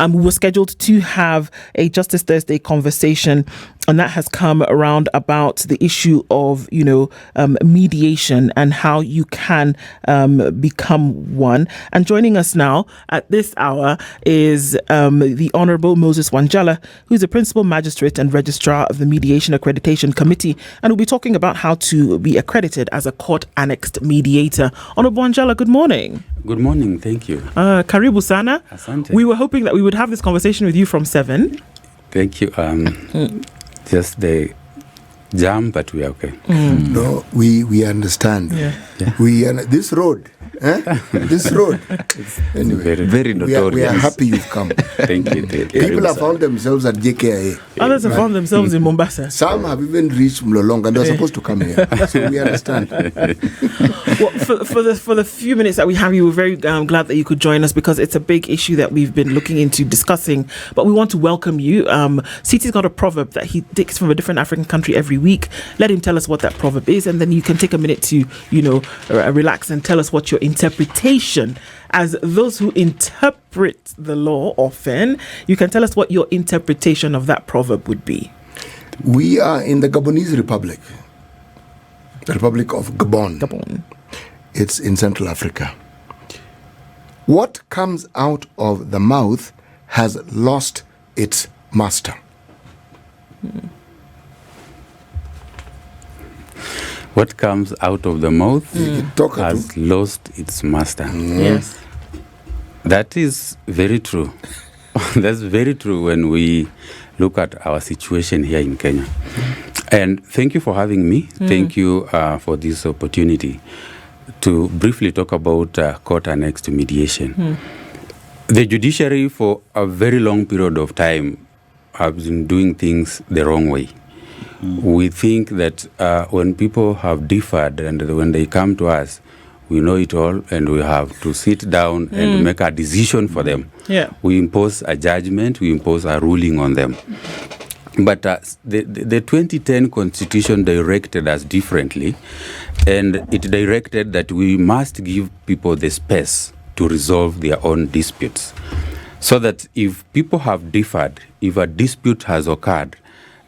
We were scheduled to have a Justice Thursday conversation, and that has come around about the issue of, mediation and how you can become one. And joining us now at this hour is the Honourable Moses Wanjala, who's the Principal Magistrate and Registrar of the Mediation Accreditation Committee, and we'll be talking about how to be accredited as a court-annexed mediator. Honourable Wanjala, good morning. Good morning, thank you. Karibu sana. Asante. We were hoping that we would have this conversation with you from 7. Thank you. Just the jam, but we are okay. No, we understand. Yeah. This road. This road. Anyway, very notorious. We are happy you've come. Thank you. People have found themselves at JKIA. Others have found themselves in Mombasa. Some have even reached Mlolonga and they're supposed to come here. So we understand. Well, for the few minutes that we have you, we're very glad that you could join us because it's a big issue that we've been looking into discussing. But we want to welcome you. Citi's got a proverb that he takes from a different African country every week. Let him tell us what that proverb is, and then you can take a minute to, relax and tell us what your interpretation, as those who interpret the law often, you can tell us what your interpretation of that proverb would be. We are in the Gabonese Republic, the Republic of Gabon. It's in Central Africa. What comes out of the mouth has lost its master. What comes out of the mouth has lost its master. Yes. That is very true. That's very true when we look at our situation here in Kenya. And thank you for having me. Thank you for this opportunity to briefly talk about court-annexed mediation. The judiciary for a very long period of time have been doing things the wrong way. We think that when people have differed and when they come to us, we know it all and we have to sit down and make a decision for them. Yeah. We impose a judgment, we impose a ruling on them. But the 2010 Constitution directed us differently, and it directed that we must give people the space to resolve their own disputes. So that if people have differed, if a dispute has occurred,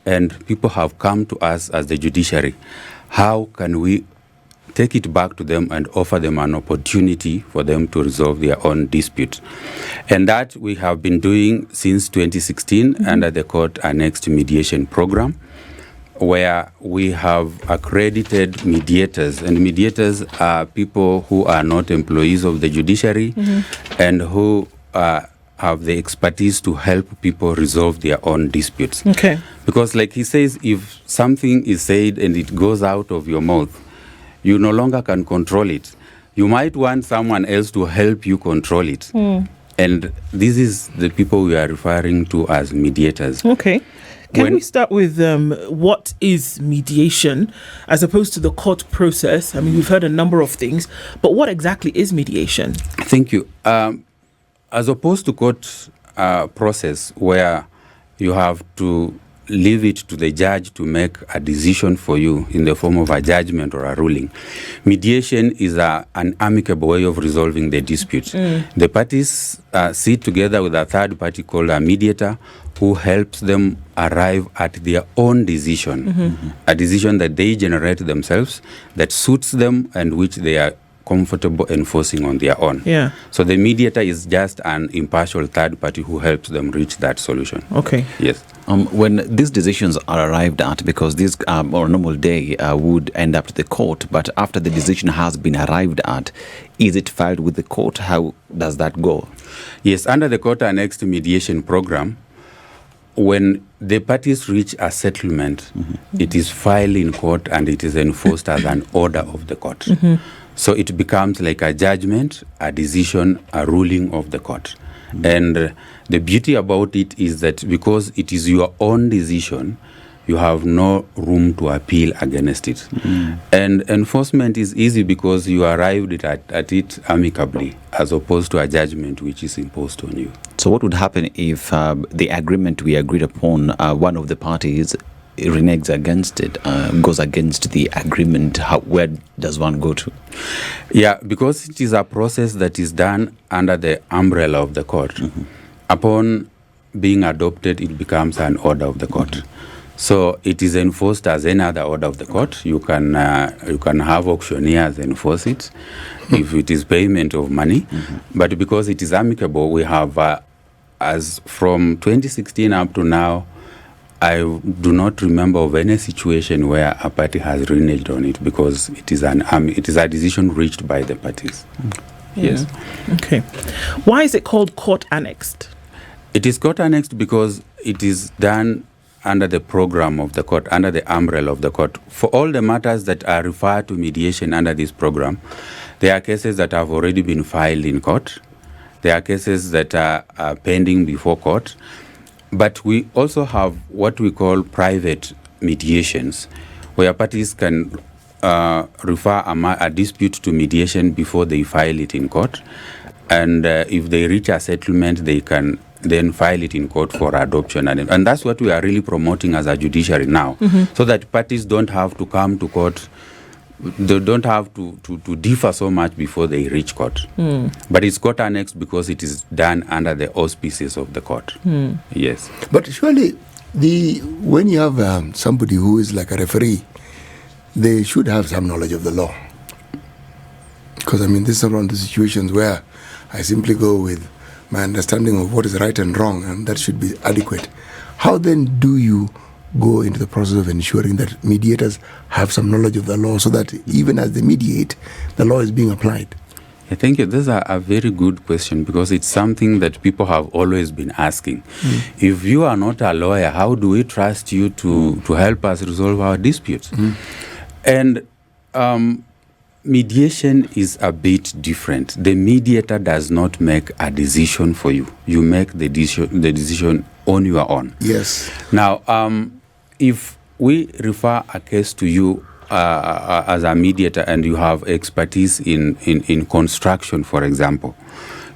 and people have come to us as the judiciary, how can we take it back to them and offer them an opportunity for them to resolve their own dispute? And that we have been doing since 2016 under the Court-Annexed Mediation Program, where we have accredited mediators. And mediators are people who are not employees of the judiciary and who have the expertise to help people resolve their own disputes. Okay. Because like he says, if something is said and it goes out of your mouth, you no longer can control it. You might want someone else to help you control it. And this is the people we are referring to as mediators. Okay. Can we start with what is mediation as opposed to the court process? I mean, we've heard a number of things, but what exactly is mediation? Thank you. As opposed to court process where you have to leave it to the judge to make a decision for you in the form of a judgment or a ruling, mediation is an amicable way of resolving the dispute. The parties sit together with a third party called a mediator who helps them arrive at their own decision, a decision that they generate themselves, that suits them and which they are comfortable enforcing on their own. Yeah. So the mediator is just an impartial third party who helps them reach that solution. Okay. Yes. When these decisions are arrived at, because this on a normal day would end up to the court, but after the decision has been arrived at, is it filed with the court? How does that go? Yes, under the Court-Annexed Mediation Program, when the parties reach a settlement, it is filed in court and it is enforced as an order of the court. So it becomes like a judgment, a decision, a ruling of the court. And the beauty about it is that because it is your own decision, you have no room to appeal against it. And enforcement is easy because you arrived at it amicably, as opposed to a judgment which is imposed on you. So what would happen if the agreement we agreed upon, one of the parties reneges against it, goes against the agreement? Where does one go to? Yeah, because it is a process that is done under the umbrella of the court. upon being adopted, it becomes an order of the court. So it is enforced as any other order of the court. You can have auctioneers enforce it if it is payment of money. But because it is amicable, we have, as from 2016 up to now, I do not remember of any situation where a party has reneged on it, because it is a decision reached by the parties. Yes. Okay. Why is it called court-annexed? It is court-annexed because it is done under the program of the court, under the umbrella of the court. For all the matters that are referred to mediation under this program, there are cases that have already been filed in court. There are cases that are pending before court. But we also have what we call private mediations, where parties can refer a dispute to mediation before they file it in court. And if they reach a settlement, they can then file it in court for adoption. And that's what we are really promoting as a judiciary now, so that parties don't have to come to court, they don't have to differ so much before they reach court. But it's court-annexed because it is done under the auspices of the court. Yes. But surely, when you have somebody who is like a referee, they should have some knowledge of the law. Because, I mean, this is one of the situations where I simply go with my understanding of what is right and wrong, and that should be adequate. How then do you go into the process of ensuring that mediators have some knowledge of the law, so that even as they mediate, the law is being applied? I think this is a very good question, because it's something that people have always been asking. If you are not a lawyer, how do we trust you to help us resolve our disputes? And mediation is a bit different. The mediator does not make a decision for you. You make the decision on your own. Yes. Now, if we refer a case to you as a mediator, and you have expertise in construction, for example,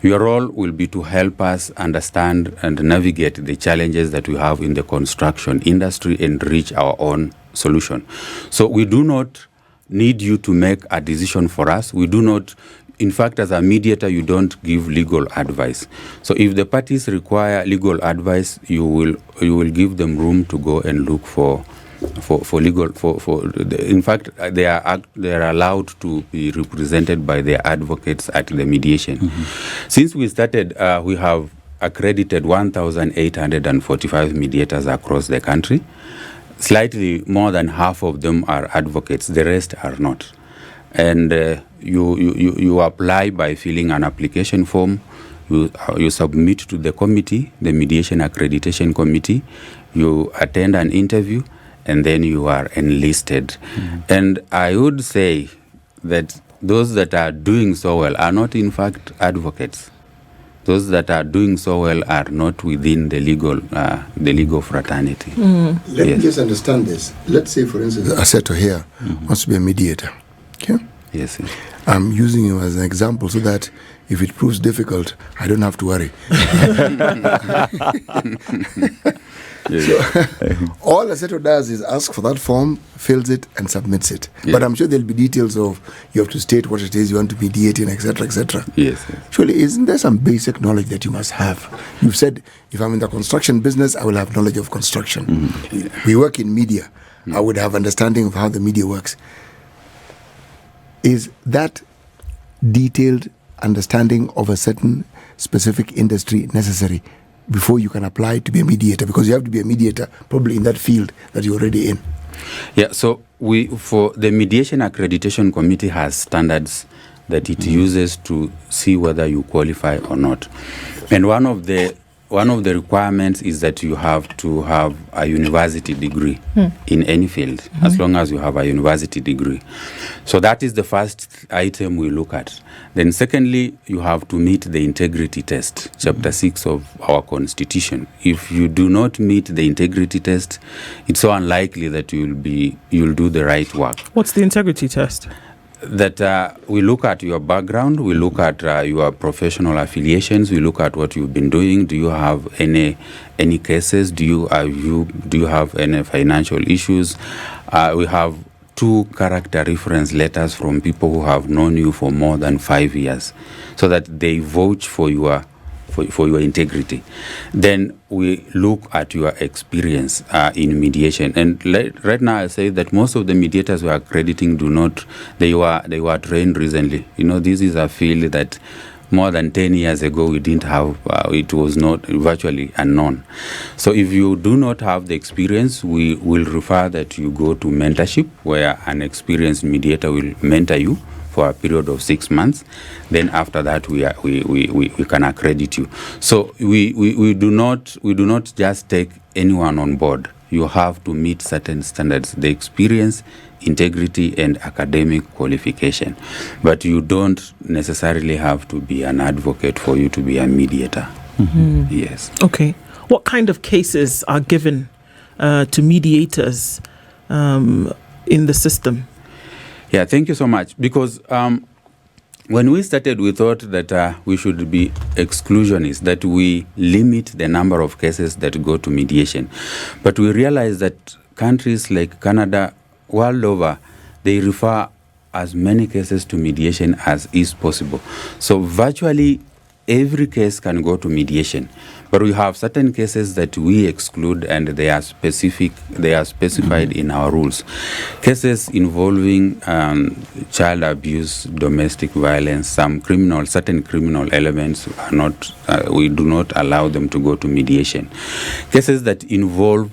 your role will be to help us understand and navigate the challenges that we have in the construction industry and reach our own solution. So we do not need you to make a decision for us. We do not, in fact, as a mediator, you don't give legal advice. So if the parties require legal advice, you will give them room to go and look for legal. In fact, they are allowed to be represented by their advocates at the mediation. Since we started, we have accredited 1,845 mediators across the country. Slightly more than half of them are advocates, the rest are not. And you apply by filling an application form, you submit to the committee, the Mediation Accreditation Committee, you attend an interview, and then you are enlisted. And I would say that those that are doing so well are not in fact advocates. Those that are doing so well are not within the legal fraternity. Let me just understand this. Let's say, for instance, Aseto here wants to be a mediator. Okay? Yes. I'm using him as an example so that if it proves difficult, I don't have to worry. So, all Aseto does is ask for that form, fills it, and submits it. Yeah. But I'm sure there'll be details of you have to state what it is you want to mediate in, etc., etc. Yes. Surely, isn't there some basic knowledge that you must have? You've said, if I'm in the construction business, I will have knowledge of construction. We work in media. I would have understanding of how the media works. Is that detailed understanding of a certain specific industry necessary before you can apply to be a mediator? Because you have to be a mediator probably in that field that you're already in. Yeah, so for the Mediation Accreditation Committee has standards that it uses to see whether you qualify or not. And one of the requirements is that you have to have a university degree in any field, as long as you have a university degree. So that is the first item we look at. Then secondly, you have to meet the integrity test, Chapter 6 of our Constitution. If you do not meet the integrity test, it's so unlikely that you'll do the right work. What's the integrity test? That we look at your background, we look at your professional affiliations, we look at what you've been doing. Do you have any cases? Do you have any financial issues? We have 2 character reference letters from people who have known you for more than 5 years, so that they vouch for your for your integrity. Then we look at your experience in mediation. And right now I say that most of the mediators we are accrediting they were trained recently. This is a field that more than 10 years ago we didn't have, it was not virtually unknown. So if you do not have the experience, we will refer that you go to mentorship, where an experienced mediator will mentor you for a period of 6 months. Then after that we can accredit you. So we do not just take anyone on board. You have to meet certain standards, the experience, integrity, and academic qualification. But you don't necessarily have to be an advocate for you to be a mediator. Yes. Okay. What kind of cases are given to mediators in the system? Yeah, thank you so much. Because when we started, we thought that we should be exclusionists, that we limit the number of cases that go to mediation. But we realized that countries like Canada, world over, they refer as many cases to mediation as is possible. So virtually every case can go to mediation. But we have certain cases that we exclude, and they are specified in our rules. Cases involving child abuse, domestic violence, certain criminal elements are not, we do not allow them to go to mediation. Cases that involve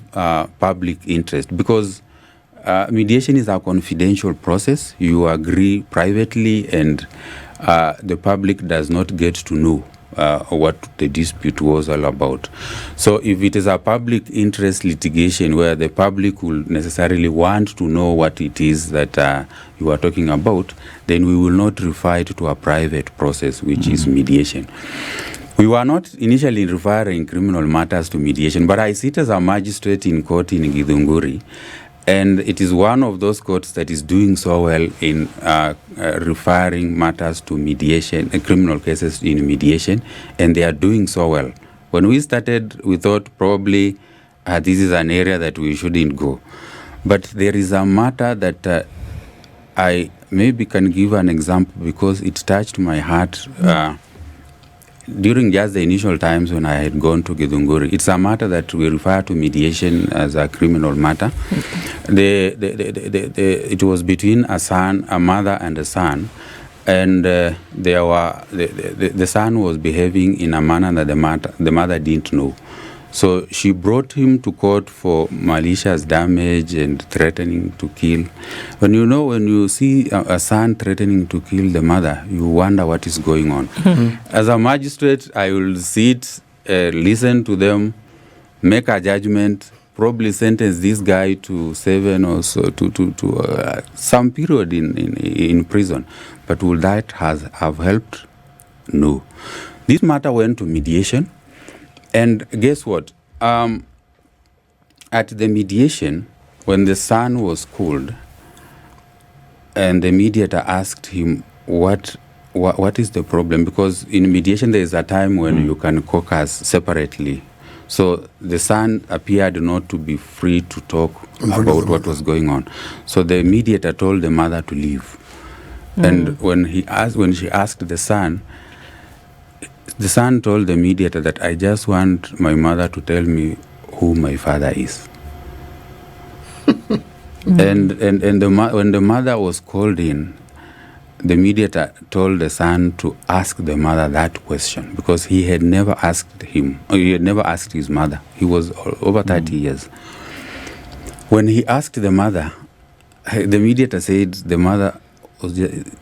public interest, because mediation is a confidential process. You agree privately, and the public does not get to know what the dispute was all about. So if it is a public interest litigation where the public will necessarily want to know what it is that you are talking about, then we will not refer it to a private process, which is mediation. We were not initially referring criminal matters to mediation, but I sit as a magistrate in court in Githunguri, and it is one of those courts that is doing so well in referring matters to mediation, criminal cases in mediation, and they are doing so well. When we started, we thought probably this is an area that we shouldn't go. But there is a matter that I maybe can give an example because it touched my heart during just the initial times when I had gone to Githunguri. It's a matter that we refer to mediation as a criminal matter. It was between a mother and a son, and the son was behaving in a manner that the mother didn't know. So she brought him to court for malicious damage and threatening to kill. When you see a son threatening to kill the mother, you wonder what is going on. As a magistrate, I will sit, listen to them, make a judgment, probably sentence this guy to 7 or so, to some period in prison. But will that have helped? No. This matter went to mediation. And guess what? At the mediation, when the son was called, and the mediator asked him, what is the problem? Because in mediation, there is a time when you can caucus separately. So the son appeared not to be free to talk about what was going on. So the mediator told the mother to leave. And when she asked the son told the mediator that I just want my mother to tell me who my father is. And when the mother was called in, the mediator told the son to ask the mother that question because he had never asked his mother. He was over 30 years. When he asked the mother, the mediator said the mother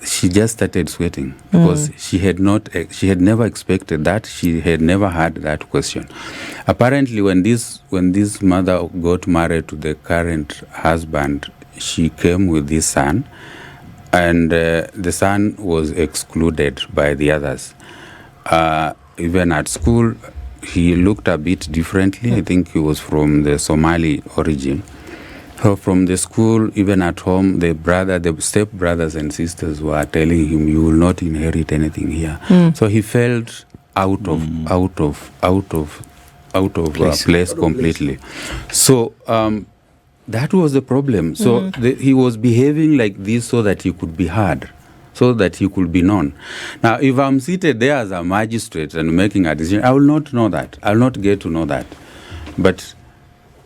she just started sweating because she had never expected that. She had never had that question. Apparently, when this mother got married to the current husband, she came with this son, and the son was excluded by the others. Even at school, he looked a bit differently. I think he was from the Somali origin. So from the school, even at home, the step brothers and sisters were telling him, "You will not inherit anything here." So he felt out of place completely. So that was the problem. So he was behaving like this so that he could be heard. so that he could be known. Now, if I'm seated there as a magistrate and making a decision, I will not know that. I will not get to know that. But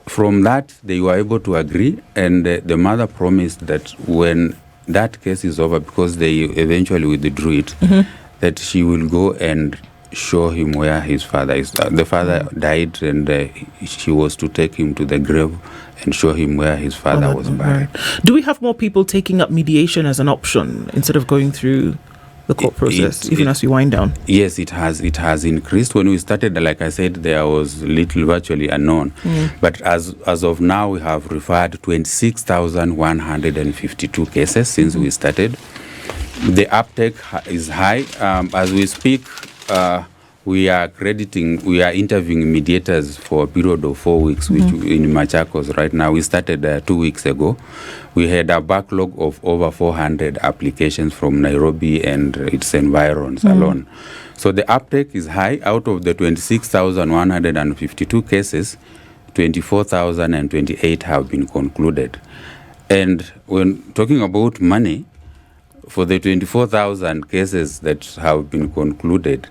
from that, they were able to agree, and the mother promised that when that case is over, because they eventually withdrew it, that she will go and show him where his father is. The father died, and she was to take him to the grave and show him where his father was buried. Do we have more people taking up mediation as an option instead of going through the court process, even as we wind down? Yes, it has increased. When we started, like I said, there was virtually unknown. But as of now, we have referred 26,152 cases since we started. The uptake is high. As we speak, we are interviewing mediators for a period of 4 weeks, which in Machakos right now. We started 2 weeks ago. We had a backlog of over 400 applications from Nairobi and its environs alone. So the uptake is high. Out of the 26,152 cases, 24,028 have been concluded. And when talking about money, for the 24,000 cases that have been concluded,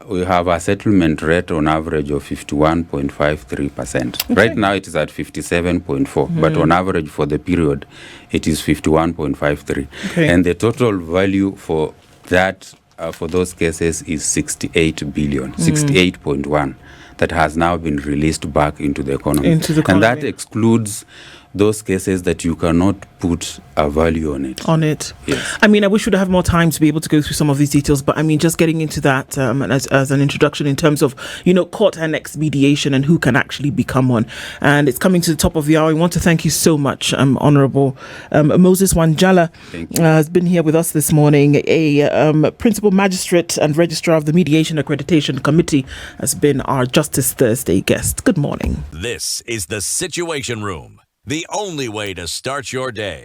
we have a settlement rate on average of 51.53%. Okay. Right now it is at 57.4%, but on average for the period, it is 51.53%. Okay. And the total value for that, for those cases is 68 billion, 68.1, that has now been released back into the economy. And that excludes those cases that you cannot put a value on it. Yes. I mean, I wish we'd have more time to be able to go through some of these details, but I mean, just getting into that as an introduction in terms of, court-annexed mediation and who can actually become one. And it's coming to the top of the hour. I want to thank you so much, Honourable Moses Wanjala has been here with us this morning. A Principal Magistrate and Registrar of the Mediation Accreditation Committee has been our Justice Thursday guest. Good morning. This is the Situation Room, the only way to start your day.